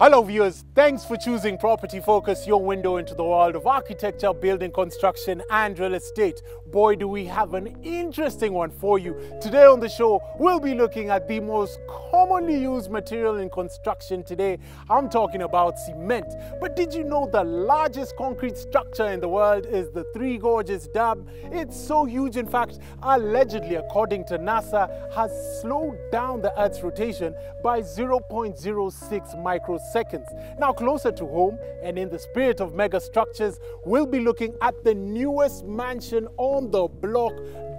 Hello viewers, thanks for choosing Property Focus, your window into the world of architecture, building construction and real estate. Boy, do we have an interesting one for you. Today on the show, we'll be looking at the most commonly used material in construction today. I'm talking about cement. But did you know the largest concrete structure in the world is the Three Gorges Dam? It's so huge, in fact, allegedly, according to NASA, has slowed down the Earth's rotation by 0.06 microseconds. Now, closer to home and in the spirit of mega structures, we'll be looking at the newest mansion on the block,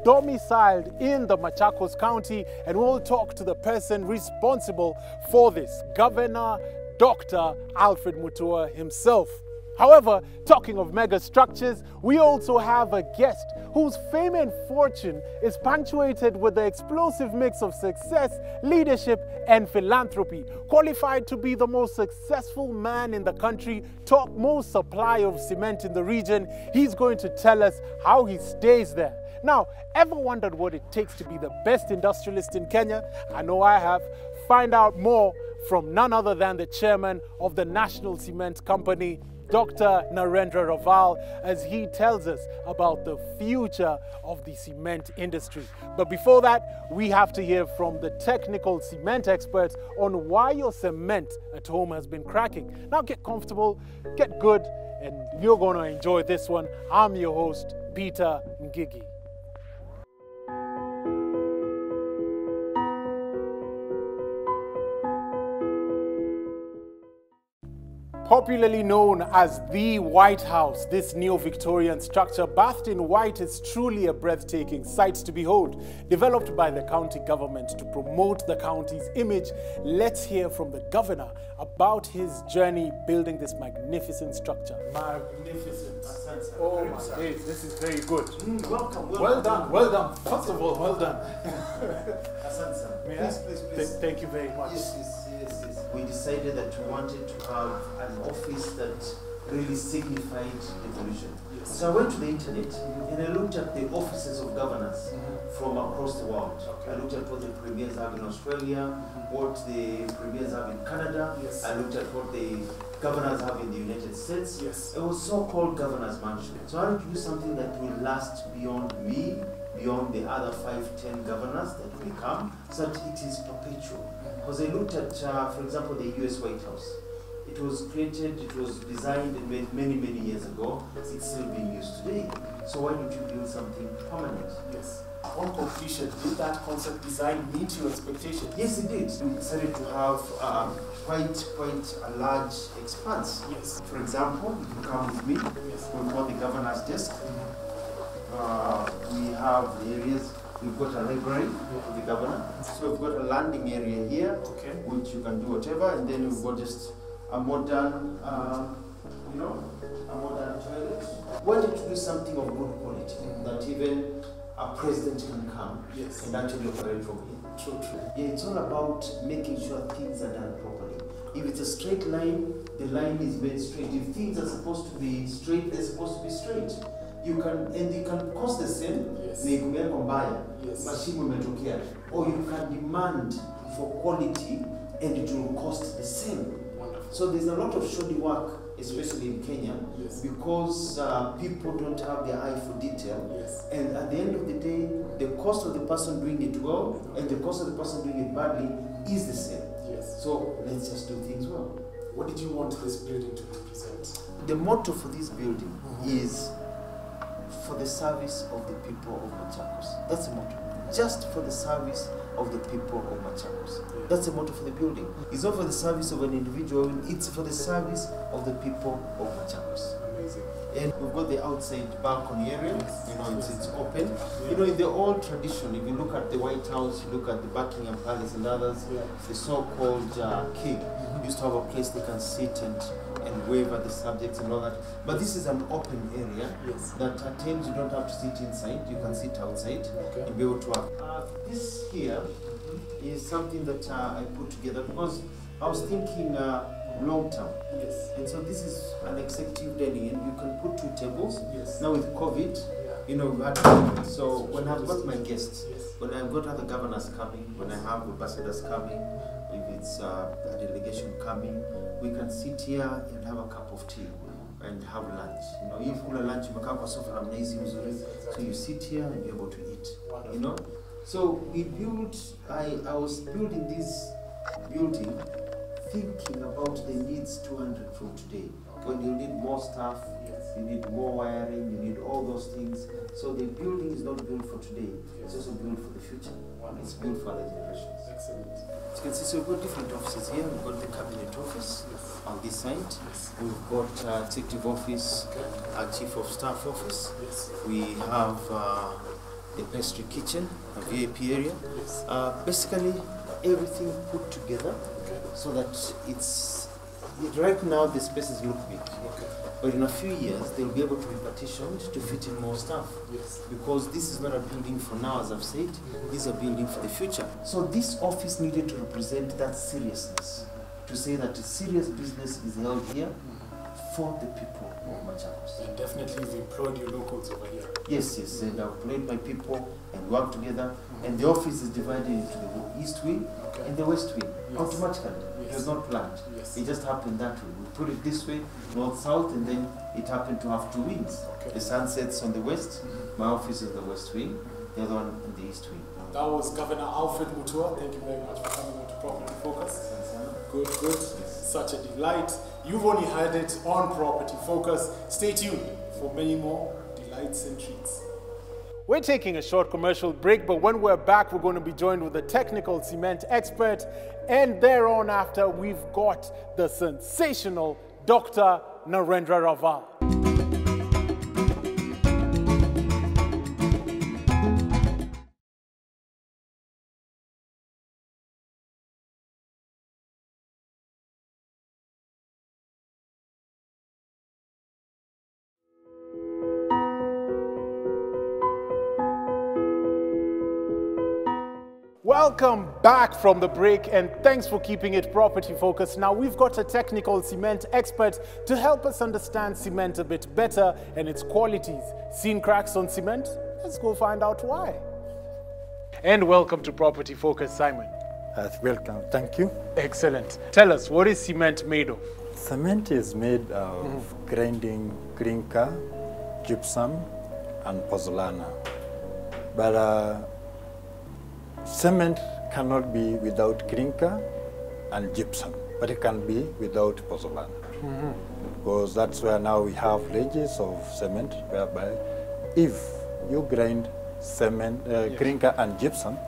domiciled in the Machakos County, and we'll talk to the person responsible for this, Governor Dr. Alfred Mutua himself. However, talking of mega structures, we also have a guest whose fame and fortune is punctuated with the explosive mix of success, leadership, and philanthropy. Qualified to be the most successful man in the country, top most supplier of cement in the region, he's going to tell us how he stays there. Now, ever wondered what it takes to be the best industrialist in Kenya? I know I have. Find out more from none other than the chairman of the National Cement Company, Dr. Narendra Raval, as he tells us about the future of the cement industry. But before that, we have to hear from the technical cement experts on why your cement at home has been cracking. Now get comfortable, get good, and you're going to enjoy this one. I'm your host, Peter Ngigi. Popularly known as the White House, this neo-Victorian structure bathed in white is truly a breathtaking sight to behold. Developed by the county government to promote the county's image, let's hear from the governor about his journey building this magnificent structure. Magnificent. Oh my days, this is very good. Welcome. Well done, well done. First of all, well done. Please. Thank you very much. Yes. We decided that we wanted to have an office that really signified evolution. Yes. So I went to the internet and I looked at the offices of governors from across the world. Okay. I looked at what the premiers have in Australia, what the premiers have in Canada. Yes. I looked at what the governors have in the United States. Yes. It was so-called governor's mansion. So I wanted to do something that will last beyond me, beyond the other 5-10 governors that will come, so that it is perpetual. Because I looked at, for example, the US White House. It was created, it was designed and made many years ago. It's still being used today. So why don't you build something permanent? Yes. On completion, did that concept design meet your expectations? Yes, it did. We decided to have quite a large expanse. Yes. For example, if you come with me, Yes. we've got the governor's desk. We have areas. We've got a library for the governor. So we've got a landing area here, Okay. which you can do whatever, and then we've got just a modern, a modern toilet. Wanted to do something of good quality, that even a president can come Yes. and actually operate from here. True. Yeah, it's all about making sure things are done properly. If it's a straight line, the line is made straight. If things are supposed to be straight, they're supposed to be straight. You can cost the same. Yes. Ni kumewekwa mbaya, Yes. mashimo imetokea. Or you can demand for quality and it will cost the same. Wonderful. So there's a lot of shoddy work, especially in Kenya, Yes. because people don't have their eye for detail. Yes. And at the end of the day, the cost of the person doing it well and the cost of the person doing it badly is the same. Yes. So let's just do things well. What did you want this building to represent? The motto for this building is for the service of the people of Machakos. That's the motto. Just for the service of the people of Machakos. Yeah. That's the motto for the building. It's not for the service of an individual, it's for the service of the people of Machakos. Amazing. And we've got the outside balcony area, it's open. Yeah. In the old tradition, if you look at the White House, you look at the Buckingham Palace and others, Yeah. the so-called king used to have a place they can sit and wave at the subjects and all that. But this is an open area Yes. that at times you don't have to sit inside, you can sit outside Okay. and be able to work. This here is something that I put together because I was thinking long term. Yes. And so this is an executive dining, and you can put 2 tables. Yes. Now with COVID, You know, we've had COVID. So when I've got my guests, when I've got other governors coming, when I have ambassadors coming, if it's a delegation coming, we can sit here and have a cup of tea and have lunch. You know, if you lunch, so you sit here and you're able to eat. You know, so we built. I was building this building, thinking about the needs 200 from today. When you need more staff, you need more wiring, you need all those things. So the building is not built for today, it's also built for the future. It's built for other generations. Excellent. As you can see, so we've got different offices here. We've got the cabinet office on this side. We've got executive office, our chief of staff office. We have the pastry kitchen, a VIP area. Basically, everything put together so that it's, right now the spaces look big. But in a few years, they'll be able to be partitioned to fit in more staff. Because this is not a building for now, as I've said, this is a building for the future. So this office needed to represent that seriousness, to say that a serious business is held here for the people of Machakos. And definitely you've employed your locals over here. Yes, and I've employed my people and work together. And the office is divided into the east wing and the west wing, automatically. It was not planned. It just happened that way. We put it this way, north-south, and then it happened to have two wings. The sun sets on the west, my office is the west wing, the other one in the east wing. That was Governor Alfred Mutua. Thank you very much for coming on to Property Focus. Good, good. Such a delight. You've only heard it on Property Focus. Stay tuned for many more delights and treats. We're taking a short commercial break, but when we're back, we're going to be joined with a technical cement expert. And thereon after, we've got the sensational Dr. Narendra Raval. Welcome back from the break, and thanks for keeping it property focused. Now we've got a technical cement expert to help us understand cement a bit better and its qualities. Seen cracks on cement? Let's go find out why. And welcome to Property Focus, Simon. Welcome, thank you. Excellent. Tell us, what is cement made of? Cement is made of grinding clinker, gypsum, and pozzolana. But cement cannot be without clinker and gypsum, but it can be without pozzolana. Because that's where now we have ranges of cement, whereby if you grind cement, clinker and gypsum,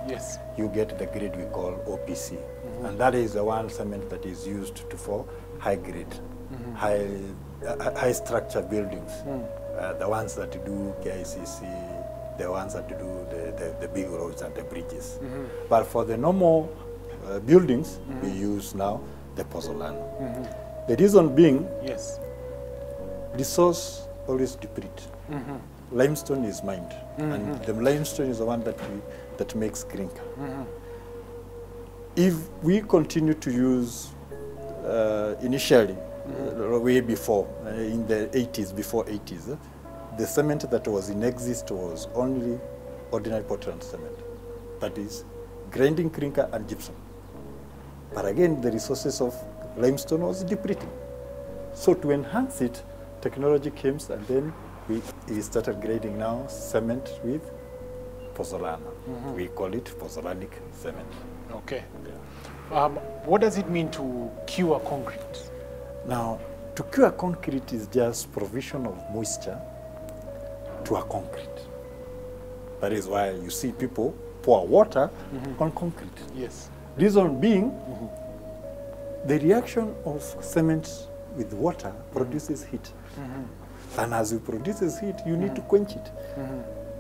you get the grade we call OPC. And that is the one cement that is used for high grade, high structure buildings. The ones that do KICC, the ones that do the big roads and the bridges. But for the normal buildings, we use now the pozzolana. The reason being, the source always deplete. Limestone is mined, and the limestone is the one that makes clinker. If we continue to use initially, way before, in the 80s, before 80s, the cement that was in exist was only ordinary Portland cement. That is grinding clinker and gypsum. But again, the resources of limestone was depleting. So to enhance it, technology came, and then we started grinding now cement with pozzolana. We call it pozzolanic cement. Okay. What does it mean to cure concrete? Now, to cure concrete is just provision of moisture to a concrete. That is why you see people pour water on concrete. Reason being, the reaction of cement with water produces heat. And as it produces heat, you need to quench it.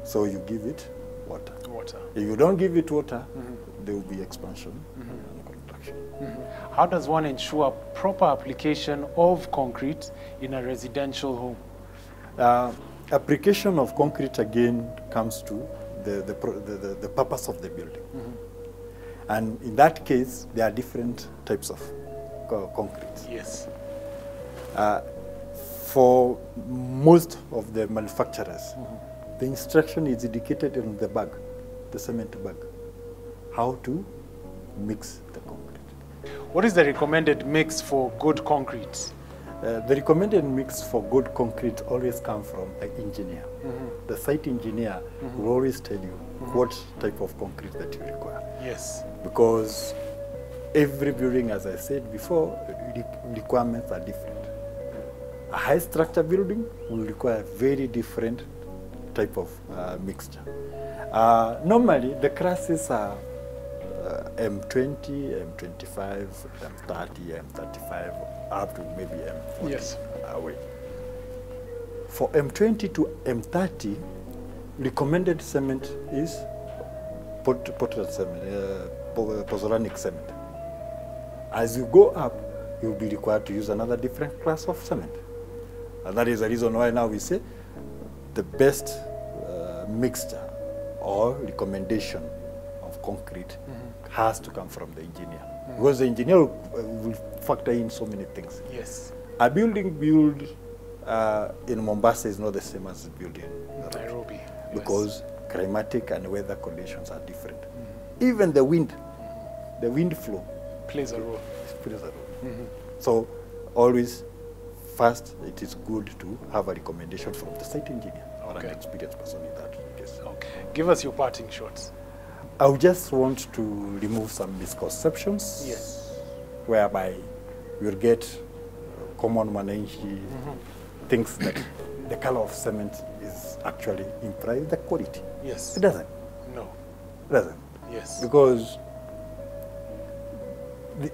So you give it water. If you don't give it water, there will be expansion and contraction. How does one ensure proper application of concrete in a residential home? Application of concrete again comes to the purpose of the building. And in that case, there are different types of concrete. For most of the manufacturers, The instruction is indicated in the bag, the cement bag, how to mix the concrete. What is the recommended mix for good concrete? The recommended mix for good concrete always comes from the engineer. The site engineer will always tell you what type of concrete that you require. Yes. Because every building, as I said before, requirements are different. A high structure building will require very different type of mixture. Normally, the classes are M20, M25, M30, M35, up to maybe M40 Yes. away. For M20 to M30, recommended cement is portland cement, pozzolanic cement. As you go up, you'll be required to use another different class of cement. And that is the reason why now we say the best mixture or recommendation of concrete has to come from the engineer. Because the engineer will factor in so many things. Yes. A building built in Mombasa is not the same as a building in Nairobi. because climatic and weather conditions are different. Even the wind flow Plays a role. plays a role. So always, first, it is good to have a recommendation from the site engineer or Okay. an experienced person in that case. Okay. Give us your parting shots. I would just want to remove some misconceptions. Yes. Whereby you'll get common mananchi thinks that the color of cement is actually implies the quality. Yes. It doesn't. No. It doesn't. Yes. Because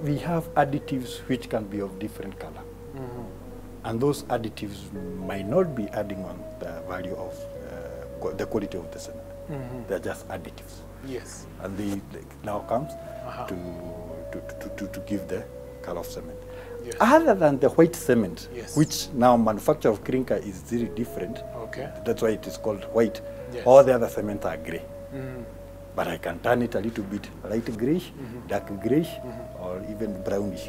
we have additives which can be of different color. And those additives might not be adding on the value of the quality of the cement. They're just additives. Yes. And they now comes to give the color of cement. Yes. Other than the white cement, Yes. which now manufacture of clinker is very different. Okay. That's why it is called white. Yes. All the other cement are gray. But I can turn it a little bit light grayish, dark grayish, or even brownish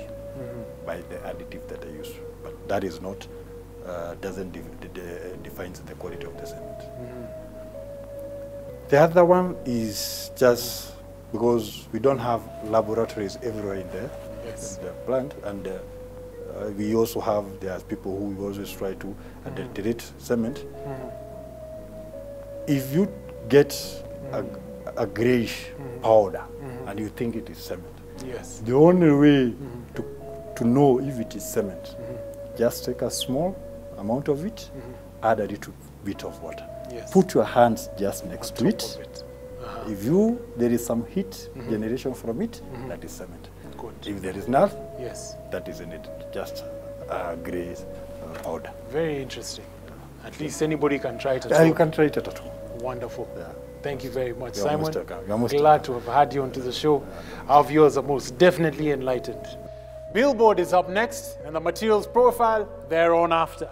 by the additive that I use. But that is not, doesn't defines the quality of the cement. The other one is just because we don't have laboratories everywhere in the, Yes. in the plant, and we also have, there's people who always try to adulterate cement. If you get a grayish powder and you think it is cement, Yes. the only way to know if it is cement, just take a small amount of it, add a little bit of water. Yes. Put your hands just next On to top it. of it. If there is some heat generation from it, that is cement. Good. If there is not, Yes. that isn't it, just gray powder. Very interesting. At least anybody can try it at You home. can try it at home. Wonderful. Yeah. Thank you very much, You're Simon. most welcome. You're most Glad to have had you onto the show. Our viewers are most definitely enlightened. Billboard is up next, and the materials profile thereon after.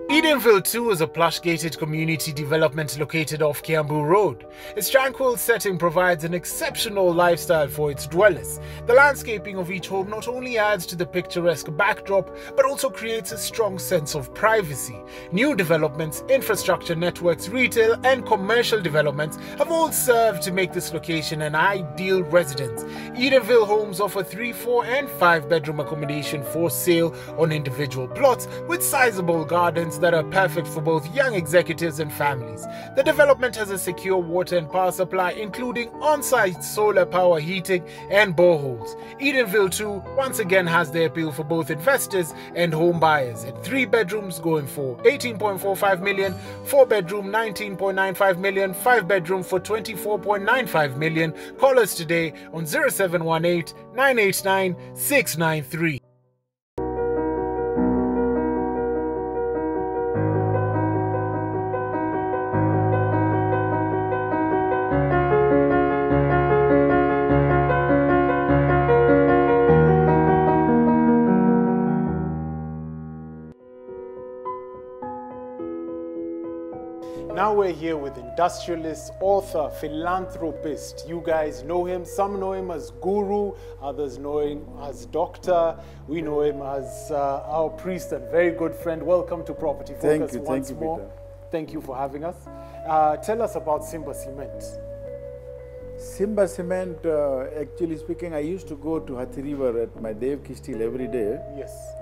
Edenville 2 is a plush-gated community development located off Kiambu Road. Its tranquil setting provides an exceptional lifestyle for its dwellers. The landscaping of each home not only adds to the picturesque backdrop, but also creates a strong sense of privacy. New developments, infrastructure networks, retail and commercial developments have all served to make this location an ideal residence. Edenville homes offer 3, 4 and 5 bedroom accommodation for sale on individual plots with sizable gardens that are perfect for both young executives and families. The development has a secure water and power supply, including on-site solar power heating and boreholes. Edenville 2 once again has the appeal for both investors and home buyers, at 3 bedrooms going for 18.45 million, 4 bedroom 19.95 million, 5 bedroom for 24.95 million. Call us today on 0718 989 693. Now we're here with industrialist, author, philanthropist. You guys know him. Some know him as Guru, others know him as Doctor. We know him as our priest and very good friend. Welcome to Property Focus once more. Peter. Thank you for having us. Tell us about Simba Cement. Simba Cement, actually speaking, I used to go to Hathi River at my Dev Kistil every day. Yes.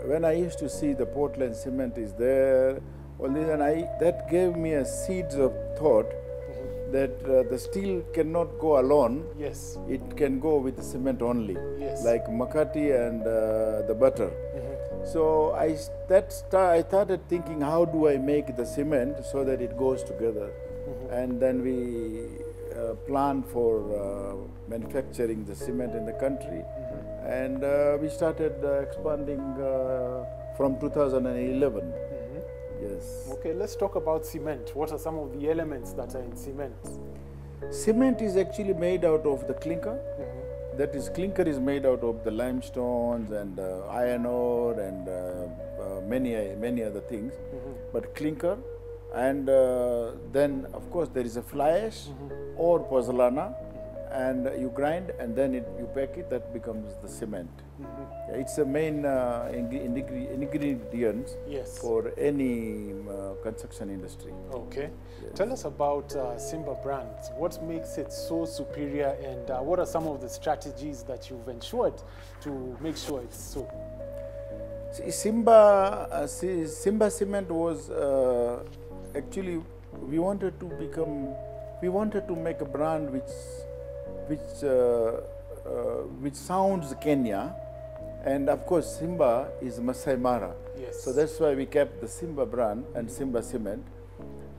When I used to see the Portland cement is there, all this, and that gave me a seeds of thought that the steel cannot go alone. Yes. It can go with the cement only, Yes. like Makati and the butter. So I started thinking, how do I make the cement so that it goes together? And then we planned for manufacturing the cement in the country. And we started expanding from 2011. Yes. Okay, let's talk about cement. What are some of the elements that are in cement? Cement is actually made out of the clinker. That is, clinker is made out of the limestones and iron ore and many other things. But clinker, and then of course there is a fly ash or pozzolana, and you grind and then you pack it. That becomes the cement. It's the main ingredients Yes. for any construction industry. Okay. Tell us about Simba brand. What makes it so superior, and what are some of the strategies that you've ensured to make sure it's so? See, Simba Cement was actually we wanted to make a brand which sounds Kenya, and of course Simba is Masai Mara. Yes. So that's why we kept the Simba brand and Simba Cement.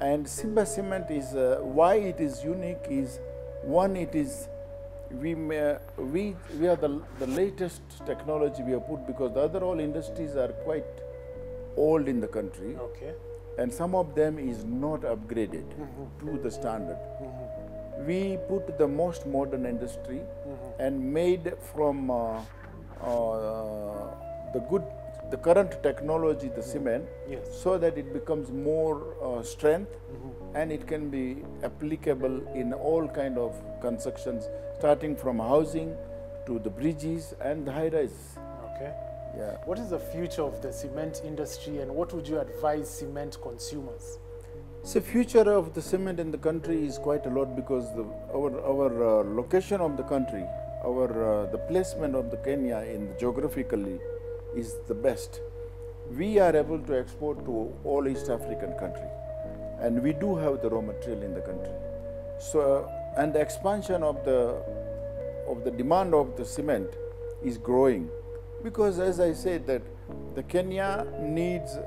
And Simba Cement is why it is unique is one, it is we are the latest technology we have put, because the other all industries are quite old in the country. Okay. And some of them is not upgraded to the standard. We put the most modern industry and made from the current technology, the cement, Yes. so that it becomes more strength and it can be applicable in all kind of constructions, starting from housing to the bridges and the high rise. Okay. Yeah. What is the future of the cement industry, and what would you advise cement consumers? So future of the cement in the country is quite a lot, because our location of the country, the placement of the Kenya geographically is the best. We are able to export to all East African country, and we do have the raw material in the country. So and the expansion of the demand of the cement is growing, because as I said that the Kenya needs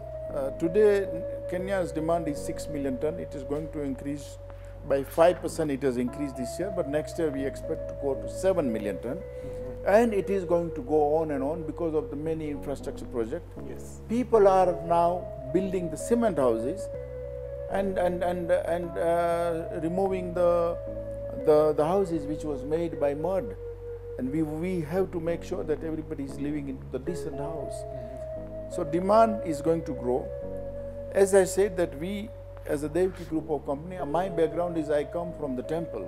today Kenya's demand is 6 million ton. It is going to increase by 5%. It has increased this year, but next year we expect to go to 7 million ton. And it is going to go on and on because of the many infrastructure projects. Yes. People are now building the cement houses and removing the houses which was made by mud. And we have to make sure that everybody is living in the decent house. So demand is going to grow. As I said that we, as a Devki group of company, my background is I come from the temple.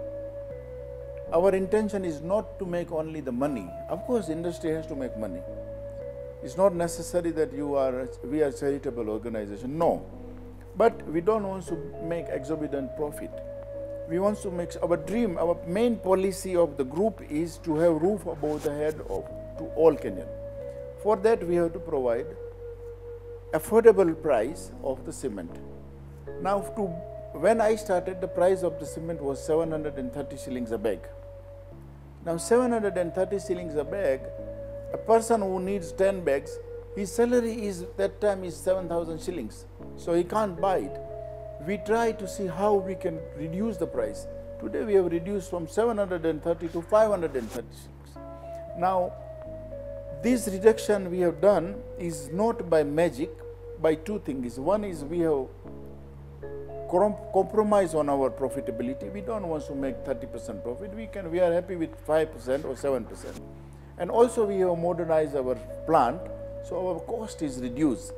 Our intention is not to make only the money. Of course, industry has to make money. It's not necessary that we are a charitable organization. No. But we don't want to make exorbitant profit. We want to make our dream, our main policy of the group is to have roof above the head to all Kenyan. For that, we have to provide affordable price of the cement. Now, when I started, the price of the cement was 730 shillings a bag. Now, 730 shillings a bag, a person who needs 10 bags, his salary is that time is 7,000 shillings. So he can't buy it. We try to see how we can reduce the price. Today we have reduced from 730 to 530 shillings. Now, this reduction we have done is not by magic, by two things. One is we have compromised on our profitability. We don't want to make 30% profit. We are happy with 5% or 7%. And also we have modernized our plant, so our cost is reduced.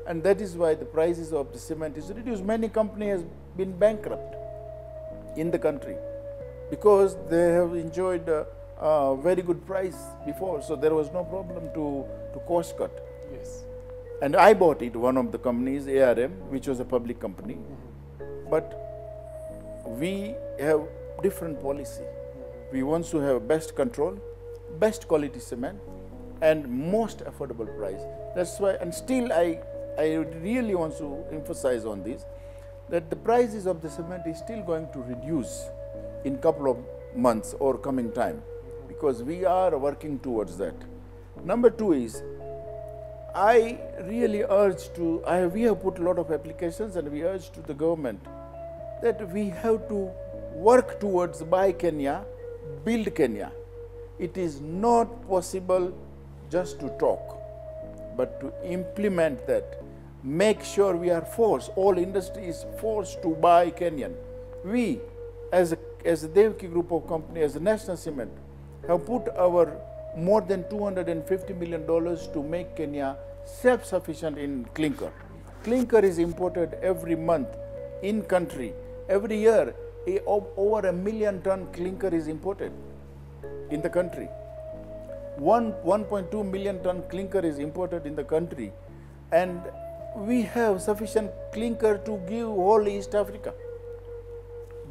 And that is why the prices of the cement is reduced. Many companies have been bankrupt in the country because they have enjoyed a very good price before, so there was no problem to cost cut. Yes. And I bought it, one of the companies, ARM, which was a public company. But we have different policy. We want to have best control, best quality cement, and most affordable price. That's why, and still I really want to emphasize on this, that the prices of the cement is still going to reduce in couple of months or coming time, because we are working towards that. Number two is, I really urge to, we have put a lot of applications and we urge to the government that we have to work towards Buy Kenya, Build Kenya. It is not possible just to talk, but to implement that. Make sure we are forced, all industry is forced to buy Kenyan. We, as a Devki group of companies, as a National Cement, have put our more than $250 million to make Kenya self-sufficient in clinker. Clinker is imported every month in country. Every year, over 1 million ton clinker is imported in the country. 1.2 million ton clinker is imported in the country, and we have sufficient clinker to give whole East Africa.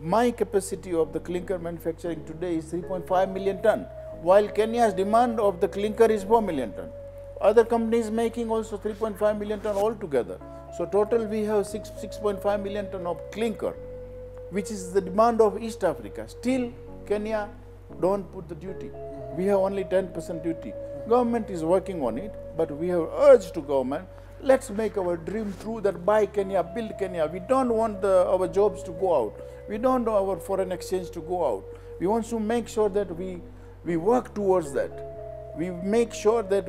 My capacity of the clinker manufacturing today is 3.5 million ton, while Kenya's demand of the clinker is 4 million ton. Other companies making also 3.5 million ton altogether. So total we have 6.5 million ton of clinker, which is the demand of East Africa. Still Kenya don't put the duty. We have only 10% duty. Government is working on it, but we have urged to government, let's make our dream true, that Buy Kenya, Build Kenya. We don't want our jobs to go out. We don't want our foreign exchange to go out. We want to make sure that we work towards that. We make sure that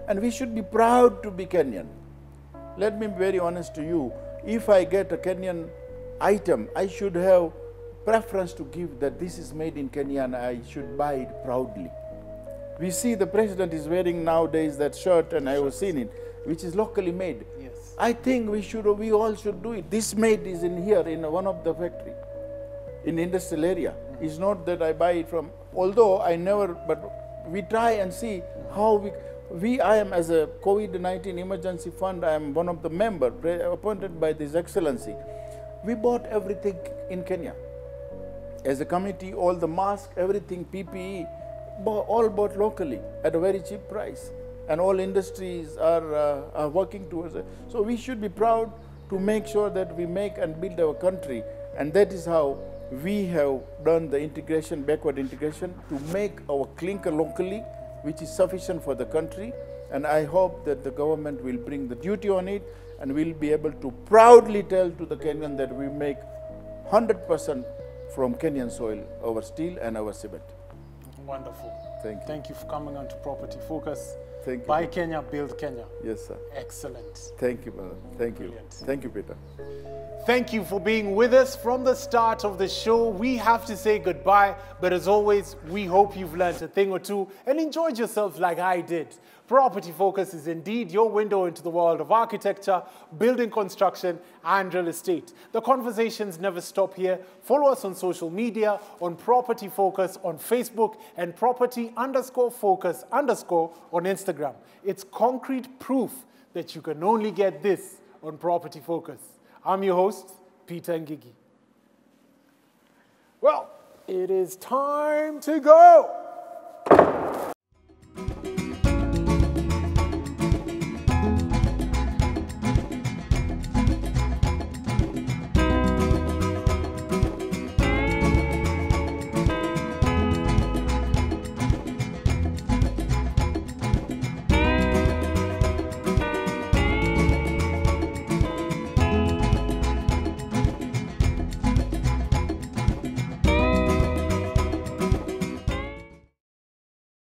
and we should be proud to be Kenyan. Let me be very honest to you. If I get a Kenyan item, I should have preference to give that this is made in Kenya and I should buy it proudly. We see the president is wearing nowadays that shirt, and I was seeing it, which is locally made. Yes. I think we all should do it. This made is in here in one of the factory, in industrial area. It's not that I buy it from, although I never, but we try and see how I am, as a COVID-19 emergency fund, I am one of the members appointed by His Excellency. We bought everything in Kenya. As a committee, all the masks, everything, PPE, all bought locally at a very cheap price. And all industries are working towards it. So we should be proud to make sure that we make and build our country. And that is how we have done the integration, backward integration, to make our clinker locally, which is sufficient for the country. And I hope that the government will bring the duty on it, and we'll be able to proudly tell to the Kenyan that we make 100% from Kenyan soil our steel and our cement. Wonderful. Thank you. Thank you for coming on to Property Focus. Thank you. Buy Kenya, Build Kenya. Yes, sir. Excellent. Thank you, brother. Thank you. Brilliant. Thank you, Peter. Thank you for being with us from the start of the show. We have to say goodbye, but as always, we hope you've learned a thing or two and enjoyed yourself like I did. Property Focus is indeed your window into the world of architecture, building construction, and real estate. The conversations never stop here. Follow us on social media, on Property Focus on Facebook, and Property_Focus_ on Instagram. It's concrete proof that you can only get this on Property Focus. I'm your host, Peter Ngigi. Well, it is time to go.